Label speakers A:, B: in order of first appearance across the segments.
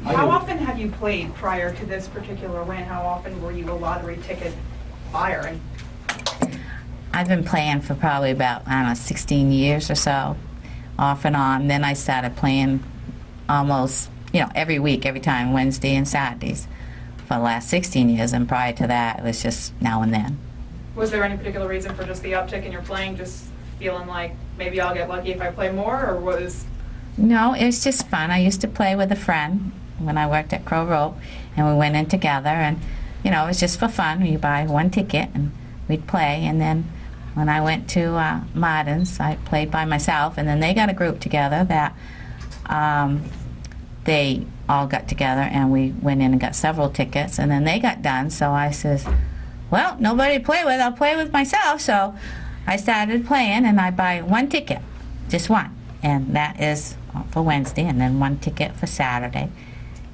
A: How often have you played prior to this particular win? How often were you a lottery ticket buyer?
B: I've been playing for probably about, I don't know, 16 years or so, off and on. Then I started playing almost, every week, every time, Wednesday and Saturdays, for the last 16 years. And prior to that, it was just now and then.
A: Was there any particular reason for just the uptick in your playing, just feeling like maybe I'll get lucky if I play more, or was...
B: No, it was just fun. I used to play with a friend when I worked at Crow Rope, and we went in together, and, it was just for fun. You buy one ticket, and we'd play, and then when I went to Martin's, I played by myself, and then they got a group together that they all got together, and we went in and got several tickets, and then they got done, so I says, well, nobody to play with, I'll play with myself. So I started playing, and I buy one ticket, just one, and that is for Wednesday, and then one ticket for Saturday.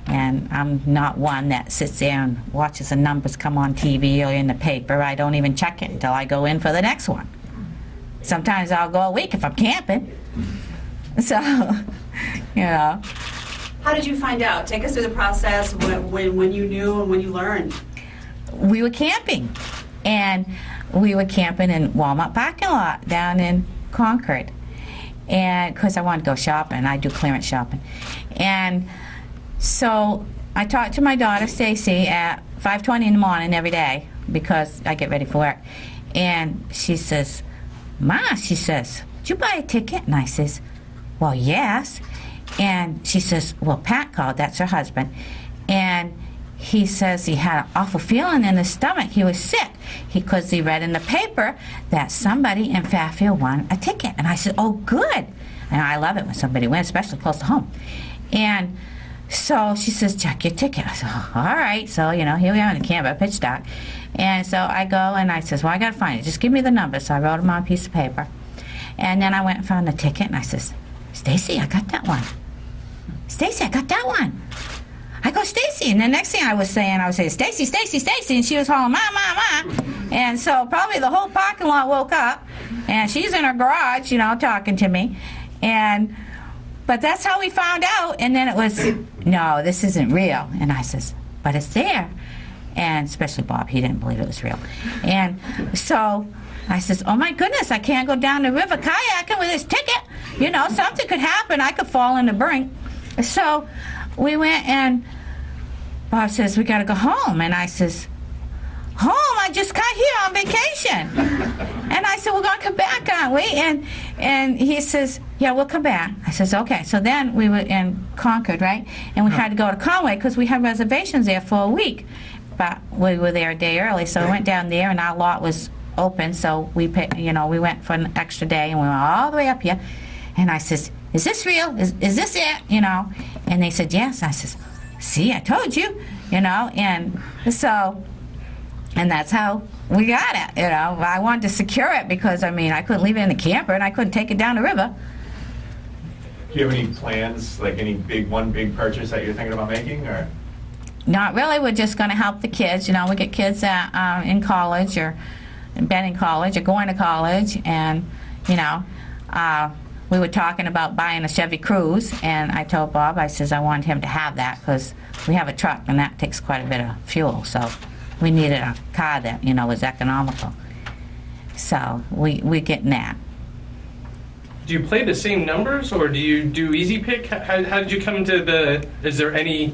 B: And I'm not one that sits there and watches the numbers come on TV or in the paper. I don't even check it until I go in for the next one. Sometimes I'll go a week if I'm camping. So,
C: How did you find out? Take us through the process when you knew and when you learned.
B: We were camping, and we were camping in Walmart parking lot down in Concord. And because I wanted to go shopping, I do clearance shopping. And so I talked to my daughter Stacy at 5:20 in the morning every day because I get ready for work. And she says, Ma, she says, did you buy a ticket? And I says, well, yes. And she says, well, Pat called, that's her husband. And he says he had an awful feeling in his stomach. He was sick because he read in the paper that somebody in Fairfield won a ticket. And I said, oh, good. And I love it when somebody wins, especially close to home. And so she says, check your ticket. I said, oh, all right. So, here we are in the camp at pitch dark. And so I go and I says, well, I got to find it. Just give me the number. So I wrote them on a piece of paper. And then I went and found the ticket, and I says, Stacy, I got that one. Stacy, I got that one. I go, Stacy. And the next thing I was saying, Stacy, Stacy, Stacy. And she was hollering, Ma, Ma, Ma. And so probably the whole parking lot woke up. And she's in her garage, talking to me. But that's how we found out. And then it was, no, this isn't real. And I says, but it's there. And especially Bob, he didn't believe it was real. And so I says, oh my goodness, I can't go down the river kayaking with this ticket. Something could happen. I could fall in the brink. So we went, and Bob says, we got to go home. And I says, home? I just got here on vacation. And I said, we're going to come back, aren't we? And he says, yeah, we'll come back. I says, okay. So then we were in Concord, right? And we had to go to Conway because we had reservations there for a week. But we were there a day early, so we went down there, and our lot was open. So we we went for an extra day, and we went all the way up here. And I says, is this real? Is this it? And they said, yes. I says, see, I told you, and so, and that's how we got it, I wanted to secure it because, I couldn't leave it in the camper, and I couldn't take it down the river.
D: Do you have any plans, like any big purchase that you're thinking about making, or?
B: Not really. We're just going to help the kids. We get kids that in college or been in college or going to college, and, we were talking about buying a Chevy Cruze, and I told Bob, I says I wanted him to have that because we have a truck, and that takes quite a bit of fuel, so we needed a car that, was economical. So we're getting that.
E: Do you play the same numbers, or do you do easy pick? How did you come to is there any,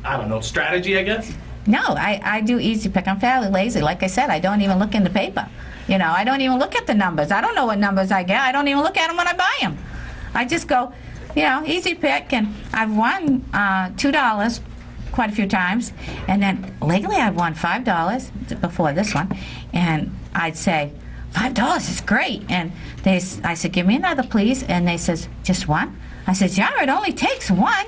E: I don't know, strategy, I guess?
B: No, I do easy pick. I'm fairly lazy. Like I said, I don't even look in the paper. I don't even look at the numbers. I don't know what numbers I get. I don't even look at them when I buy them. I just go, easy pick, and I've won $2 quite a few times. And then lately I've won $5 before this one. And I'd say, $5 is great. And I said, give me another, please. And they says, just one? I said, yeah, it only takes one.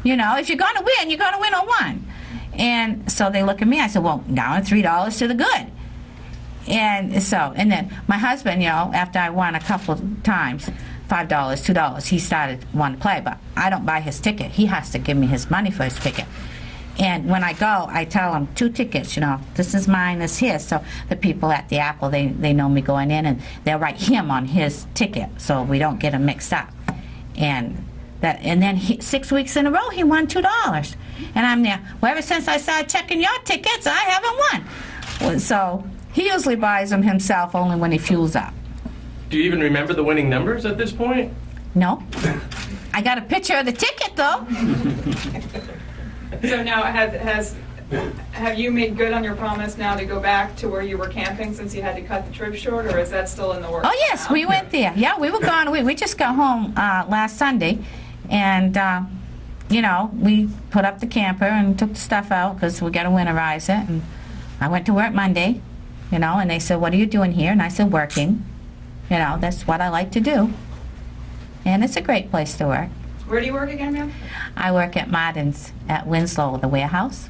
B: If you're going to win, you're going to win on one. And so they look at me. I said, well, now I'm $3 to the good. And then my husband, after I won a couple times, $5, $2, he started wanting to play, but I don't buy his ticket. He has to give me his money for his ticket. And when I go, I tell him 2 tickets, this is mine, this is his. So the people at the Apple, they know me going in, and they'll write him on his ticket so we don't get him mixed up. And And then 6 weeks in a row, he won $2. And I'm there. Well, ever since I started checking your tickets, I haven't won. Well, so he usually buys them himself only when he fuels up.
E: Do you even remember the winning numbers at this point?
B: No. I got a picture of the ticket, though.
A: So now, have you made good on your promise now to go back to where you were camping since you had to cut the trip short, or is that still in the works?
B: Oh, yes, we went there. Yeah, we were gone. We just got home last Sunday, and, you know, we put up the camper and took the stuff out because we got to winterize it. And I went to work Monday, you know, and they said, what are you doing here? And I said, working. You know, that's what I like to do. And it's a great place to work.
A: Where do you work again, ma'am?
B: I work at Martin's at Winslow, the warehouse,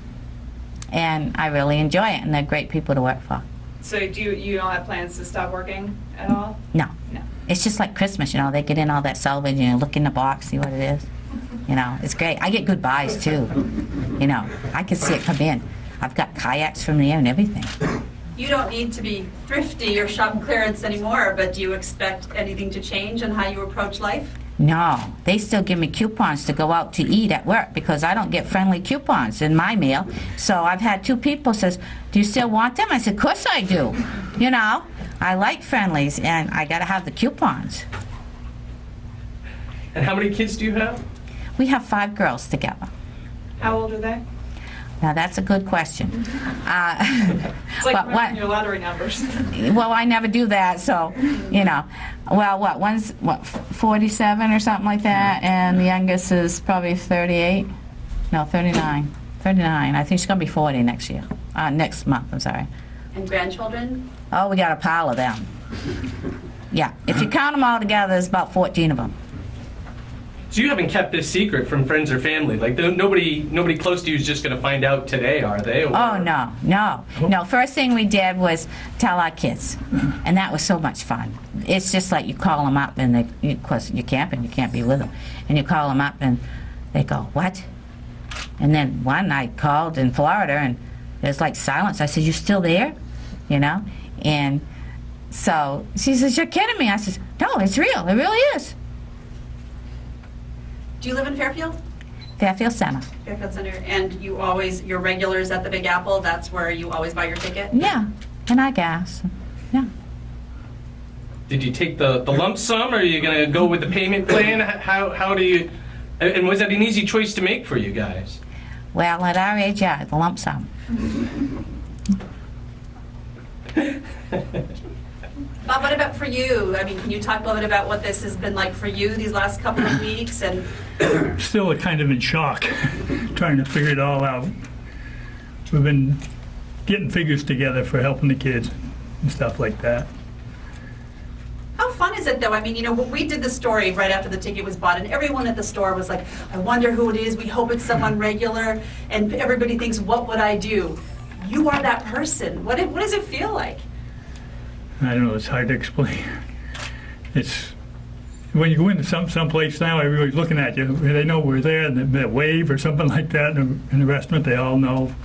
B: and I really enjoy it, and they're great people to work for.
A: So you don't have plans to stop working at all?
B: No.
A: No.
B: It's just like Christmas, you know, they get in all that salvage, you know, look in the box, see what it is. You know, it's great. I get good buys, too. You know, I can see it come in. I've got kayaks from there and everything.
C: You don't need to be thrifty or shop clearance anymore, but do you expect anything to change in how you approach life?
B: No, they still give me coupons to go out to eat at work because I don't get friendly coupons in my mail. So I've had 2 people says, do you still want them? I said, of course I do. You know, I like friendlies and I got to have the coupons.
E: And how many kids do you have?
B: We have 5 girls together.
A: How old are they?
B: Now that's a good question.
A: It's like running your lottery numbers.
B: Well, I never do that, so, you know. Well, one's 47 or something like that, and the youngest is probably 38. No, 39. 39. I think she's going to be 40 next year. Next month, I'm sorry.
C: And grandchildren?
B: Oh, we got a pile of them. Yeah, if you count them all together, there's about 14 of them.
E: So you haven't kept this secret from friends or family? Like, nobody close to you is just going to find out today, are they? Or...
B: Oh, no. First thing we did was tell our kids, and that was so much fun. It's just like you call them up, and of course, you're camping, you can't be with them, and you call them up, and they go, what? And then one night called in Florida, and there's like silence. I said, you still there? You know? And so she says, you're kidding me. I said, no, it's real. It really is.
C: Do you live in Fairfield?
B: Fairfield Center.
C: Fairfield Center. And your regulars at the Big Apple, that's where you always buy your ticket?
B: Yeah, and I gas. Yeah.
E: Did you take the lump sum, or are you going to go with the payment plan? How do you... And was that an easy choice to make for you guys?
B: Well, at our age, yeah, the lump sum.
C: Bob, what about for you? I mean, can you talk a little bit about what this has been like for you these last couple of weeks? And
F: still kind of in shock, trying to figure it all out. We've been getting figures together for helping the kids and stuff like that.
C: how fun is it, though? I mean, you know, we did the story right after the ticket was bought, and everyone at the store was like, I wonder who it is. We hope it's someone regular. And everybody thinks, what would I do? You are that person. What does it feel like?
F: I don't know, it's hard to explain. It's when you go into some place now, everybody's looking at you. They know we're there, and they wave or something like that. In the restaurant, they all know.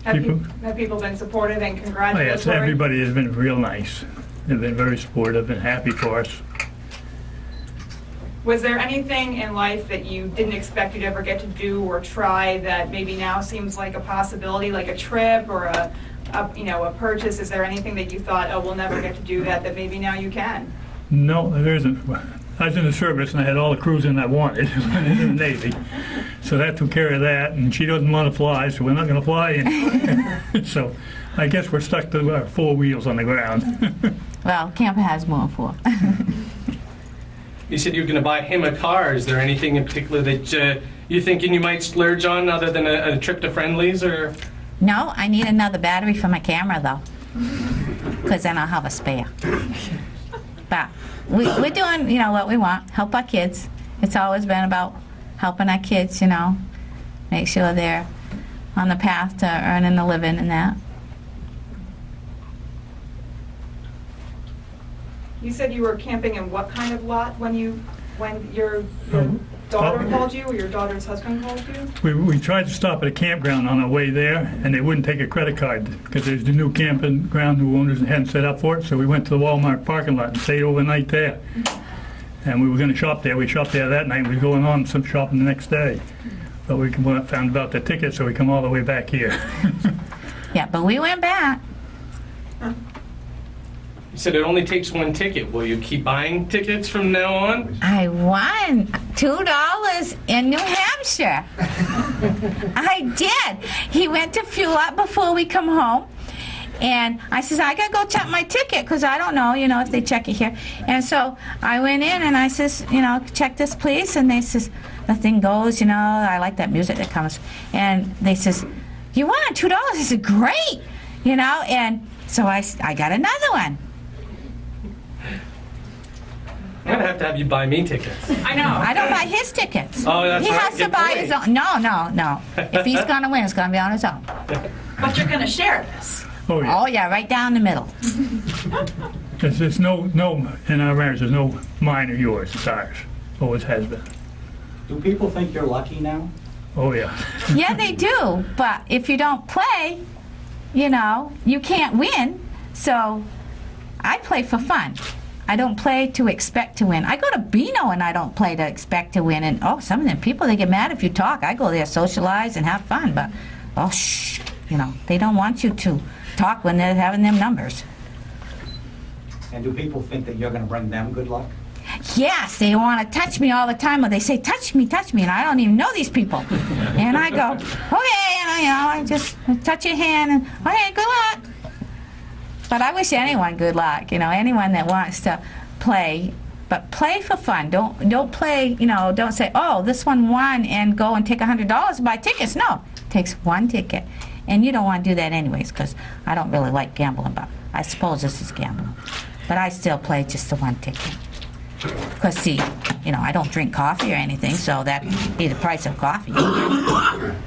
A: Have people been supportive and
F: Oh,
A: congratulatory?
F: yes, everybody has been real nice. They've been very supportive and happy for us.
A: Was there anything in life that you didn't expect you'd ever get to do or try that maybe now seems like a possibility, like a trip or a purchase? Is there anything that you thought, oh, we'll never get to do that maybe now you can?
F: No, there isn't. I was in the service and I had all the cruising I wanted in the Navy. So that took care of that, and she doesn't want to fly, so we're not going to fly anymore. So I guess we're stuck to our 4 wheels on the ground.
B: Well, camper has more than 4.
E: You said you were going to buy him a car. Is there anything in particular that you're thinking you might splurge on other than a trip to Friendly's? Or?
B: No, I need another battery for my camera, though, because then I'll have a spare. But we're doing, what we want, help our kids. It's always been about helping our kids, make sure they're on the path to earning a living and that.
A: You said you were camping in what kind of lot when your daughter called you or your daughter's husband called you?
F: We tried to stop at a campground on our way there, and they wouldn't take a credit card because there's the new campground new owners hadn't set up for it. So we went to the Walmart parking lot and stayed overnight there. And we were going to shop there. We shopped there that night. We were going on some shopping the next day. But we found about the ticket, so we come all the way back here.
B: Yeah, but we went back.
E: You said it only takes one ticket. Will you keep buying tickets from now on?
B: I won $2 in New Hampshire. I did. He went to fuel up before we come home. And I says, I gotta go check my ticket because I don't know, if they check it here. And so I went in and I says, check this please. And they says, nothing goes, I like that music that comes. And they says, you won $2. I said, great, and so I got another one.
E: I'm gonna have to have you buy me tickets.
A: I know.
B: I don't buy his tickets.
E: Oh, that's
B: he
E: right.
B: has to
E: Good
B: buy
E: point.
B: his own. No. If he's gonna win, it's gonna be on his own.
C: But you're gonna share this.
F: Oh, yeah.
B: Oh yeah, right down the middle.
F: There's no, in our marriage, there's no mine or yours. It's ours. Always has been.
G: Do people think you're lucky now?
F: Oh, yeah.
B: Yeah, they do. But if you don't play, you can't win. So I play for fun. I don't play to expect to win. I go to Beano and I don't play to expect to win. And some of them people, they get mad if you talk. I go there, socialize, and have fun. But shh, they don't want you to talk when they're having them numbers.
G: And do people think that you're going to bring them good luck?
B: Yes, they want to touch me all the time, or they say, touch me, and I don't even know these people. And I go, okay, and I just touch your hand, and okay, good luck. But I wish anyone good luck, anyone that wants to play, but play for fun. Don't play, don't say, oh, this one won, and go and take $100 to buy tickets. No, it takes one ticket. And you don't want to do that anyways, because I don't really like gambling, but I suppose this is gambling. But I still play just the one ticket. Because, see, I don't drink coffee or anything, so that'd be the price of coffee.
G: Well,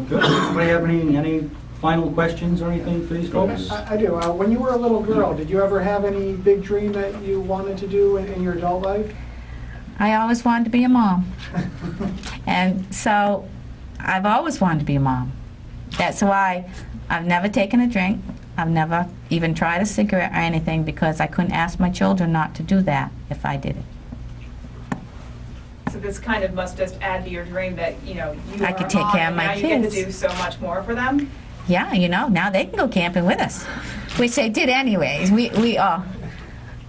G: good. Anybody have any final questions or anything for these folks?
H: I do. When you were a little girl, did you ever have any big dream that you wanted to do in your adult life?
B: I always wanted to be a mom. And so I've always wanted to be a mom. That's why I've never taken a drink. I've never even tried a cigarette or anything because I couldn't ask my children not to do that if I did it.
A: So this kind of must just add to your dream that, you
B: I
A: are
B: could
A: a
B: take
A: mom,
B: care of
A: and
B: my
A: now you get to
B: kids.
A: do so much more for them.
B: Yeah, now they can go camping with us, which they did anyways.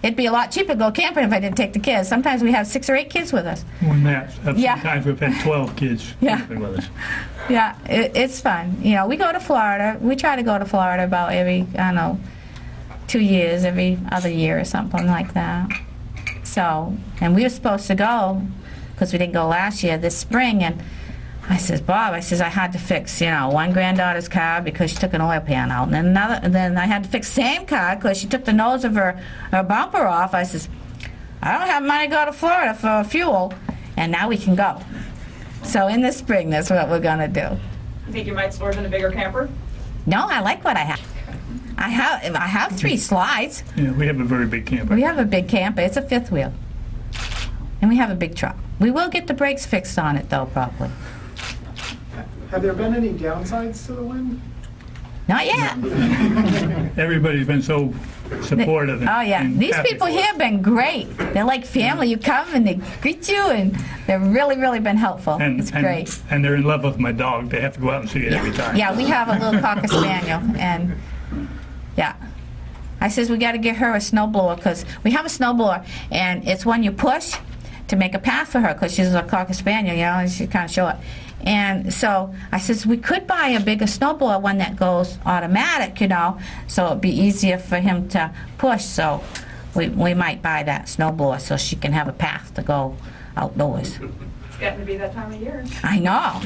B: It'd be a lot cheaper to go camping if I didn't take the kids. Sometimes we have 6 or 8 kids with us.
F: More than that.
B: Yeah.
F: Sometimes we've had 12 kids
B: Yeah.
F: living with us.
B: Yeah, it's fun. We go to Florida. We try to go to Florida about every, 2 years, every other year or something like that. So, and we were supposed to go, because we didn't go last year, this spring, and I says, Bob, I had to fix, one granddaughter's car because she took an oil pan out, and then I had to fix the same car because she took the nose of her bumper off. I says, I don't have money to go to Florida for fuel, and now we can go. So in the spring, that's what we're gonna do.
A: You think you might splurge on a bigger camper?
B: No, I like what I have. I have 3 slides.
F: Yeah, we have a very big camper.
B: We have a big camper. It's a 5th wheel, and we have a big truck. We will get the brakes fixed on it though, probably.
H: Have there been any downsides to the wind?
B: Not yet.
F: Everybody's been so supportive.
B: Oh yeah,
F: and
B: these
F: happy
B: people
F: for
B: here
F: us.
B: have been great. They're like family. You come and they greet you, and they've really been helpful. It's great.
F: And they're in love with my dog. They have to go out and see it every time.
B: Yeah, we have a little Cocker Spaniel, and yeah. I says we got to get her a snowblower because we have a snowblower, and it's one you push to make a path for her because she's a Cocker Spaniel, and she's kind of short. And so I says we could buy a bigger snowblower, one that goes automatic, so it'd be easier for him to push. So we might buy that snowblower so she can have a path to go outdoors.
A: It's getting to be that time of year.
B: I know.